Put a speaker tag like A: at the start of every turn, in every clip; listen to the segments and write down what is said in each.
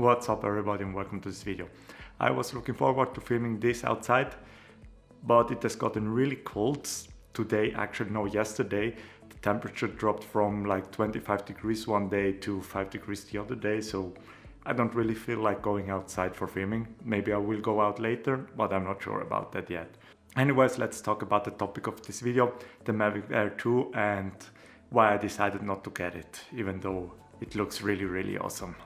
A: What's up everybody and welcome to this video. I was looking forward to filming this outside, but it has gotten really cold today, actually no, yesterday. The temperature dropped from like 25 degrees one day to 5 degrees the other day, so I don't really feel like going outside for filming. Maybe I will go out later, but I'm not sure about that yet. Anyways, let's talk about the topic of this video, the Mavic Air 2, and why I decided not to get it, even though it looks really awesome.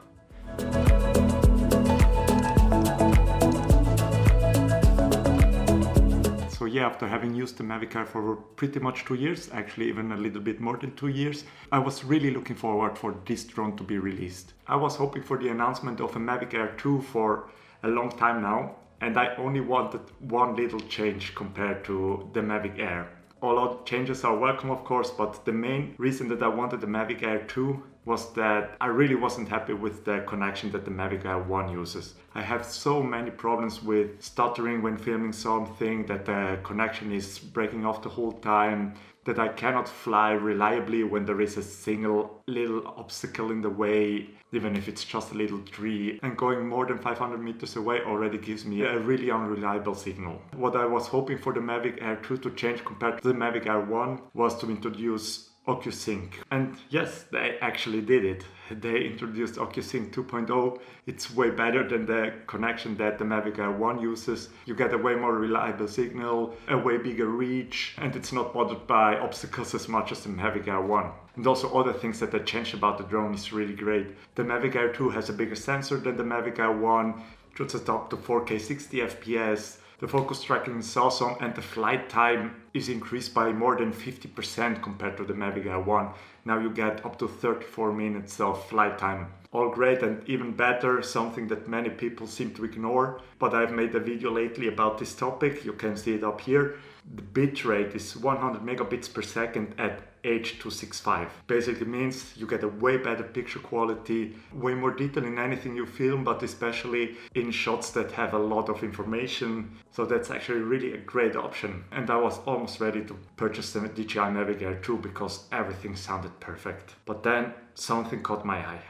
A: So yeah, after having used the Mavic Air for pretty much 2 years, actually even a little bit more than 2 years, I was really looking forward for this drone to be released. I was hoping for the announcement of a Mavic Air 2 for a long time now, and I only wanted one little change compared to the Mavic Air. All other changes are welcome, of course, but the main reason that I wanted the Mavic Air 2 was that I really wasn't happy with the connection that the Mavic Air 1 uses. I have so many problems with stuttering when filming something, that the connection is breaking off the whole time, that I cannot fly reliably when there is a single little obstacle in the way, even if it's just a little tree, and going more than 500 meters away already gives me a really unreliable signal. What I was hoping for the Mavic Air 2 to change compared to the Mavic Air 1 was to introduce OccuSync. And yes, they actually did it. They introduced OccuSync 2.0. It's way better than the connection that the Mavic Air 1 uses. You get a way more reliable signal, a way bigger reach, and it's not bothered by obstacles as much as the Mavic Air 1. And also other things that they changed about the drone is really great. The Mavic Air 2 has a bigger sensor than the Mavic Air 1, shoots at up to 4K 60 FPS. The focus tracking is awesome, and the flight time is increased by more than 50% compared to the Mavic Air 1. Now you get up to 34 minutes of flight time. All great, and even better, something that many people seem to ignore, but I've made a video lately about this topic. You can see it up here. The bitrate is 100 megabits per second at H.265. Basically means you get a way better picture quality, way more detail in anything you film, but especially in shots that have a lot of information. So that's actually really a great option. And I was almost ready to purchase the DJI Mavic Air 2 because everything sounded perfect. But then something caught my eye.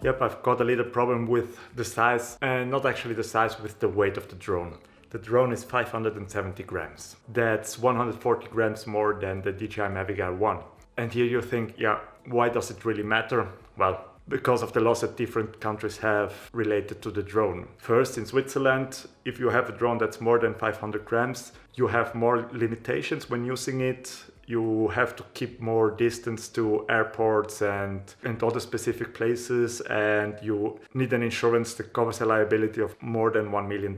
A: Yep, I've got a little problem with the size, and not actually the size, with the weight of the drone. The drone is 570 grams. That's 140 grams more than the DJI Mavic Air 1. And here you think, yeah, why does it really matter? Well, because of the laws that different countries have related to the drone. First, in Switzerland, if you have a drone that's more than 500 grams, you have more limitations when using it. You have to keep more distance to airports and other specific places, and you need an insurance that covers a liability of more than $1 million.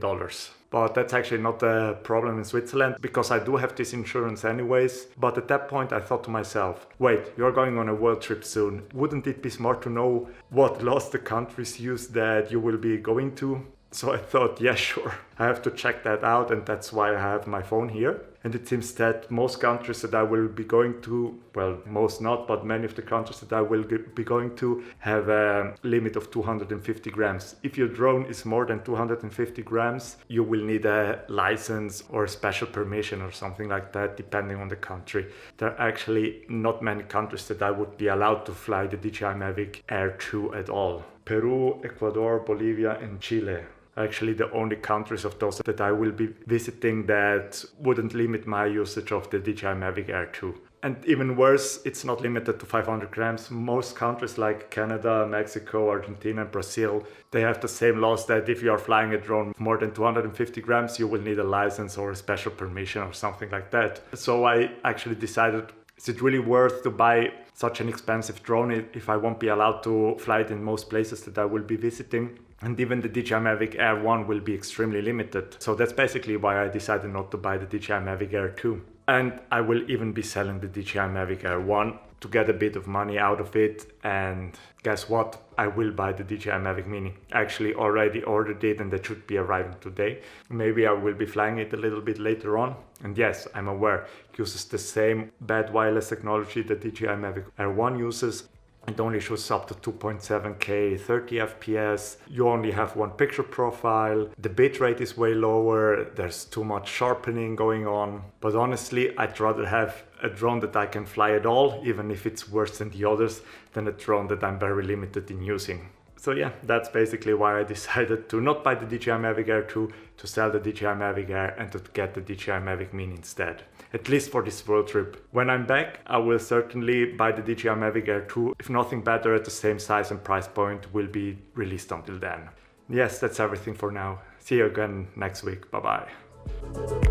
A: But that's actually not a problem in Switzerland, because I do have this insurance anyways. But at that point I thought to myself, wait, you're going on a world trip soon. Wouldn't it be smart to know what laws the countries use that you will be going to? So I thought, yeah, sure, I have to check that out, and that's why I have my phone here. And it seems that most countries that I will be going to, well, most not, but many of the countries that I will be going to have a limit of 250 grams. If your drone is more than 250 grams, you will need a license or a special permission or something like that, depending on the country. There are actually not many countries that I would be allowed to fly the DJI Mavic Air 2 at all. Peru, Ecuador, Bolivia, and Chile. Actually the only countries of those that I will be visiting that wouldn't limit my usage of the DJI Mavic Air 2. And even worse, it's not limited to 500 grams. Most countries like Canada, Mexico, Argentina, and Brazil, they have the same laws that if you are flying a drone more than 250 grams, you will need a license or a special permission or something like that. So I actually decided, is it really worth to buy such an expensive drone if I won't be allowed to fly it in most places that I will be visiting? And even the DJI Mavic Air 1 will be extremely limited. So that's basically why I decided not to buy the DJI Mavic Air 2. And I will even be selling the DJI Mavic Air 1 to get a bit of money out of it. And guess what? I will buy the DJI Mavic Mini. I actually already ordered it, and that should be arriving today. Maybe I will be flying it a little bit later on. And yes, I'm aware, it uses the same bad wireless technology that DJI Mavic Air 1 uses. It only shoots up to 2.7K 30 FPS. You only have one picture profile. The bitrate is way lower. There's too much sharpening going on. But honestly, I'd rather have a drone that I can fly at all, even if it's worse than the others, than a drone that I'm very limited in using. So yeah, that's basically why I decided to not buy the DJI Mavic Air 2, to sell the DJI Mavic Air and to get the DJI Mavic Mini instead. At least for this world trip. When I'm back, I will certainly buy the DJI Mavic Air 2 if nothing better at the same size and price point will be released until then. Yes, that's everything for now. See you again next week. Bye bye.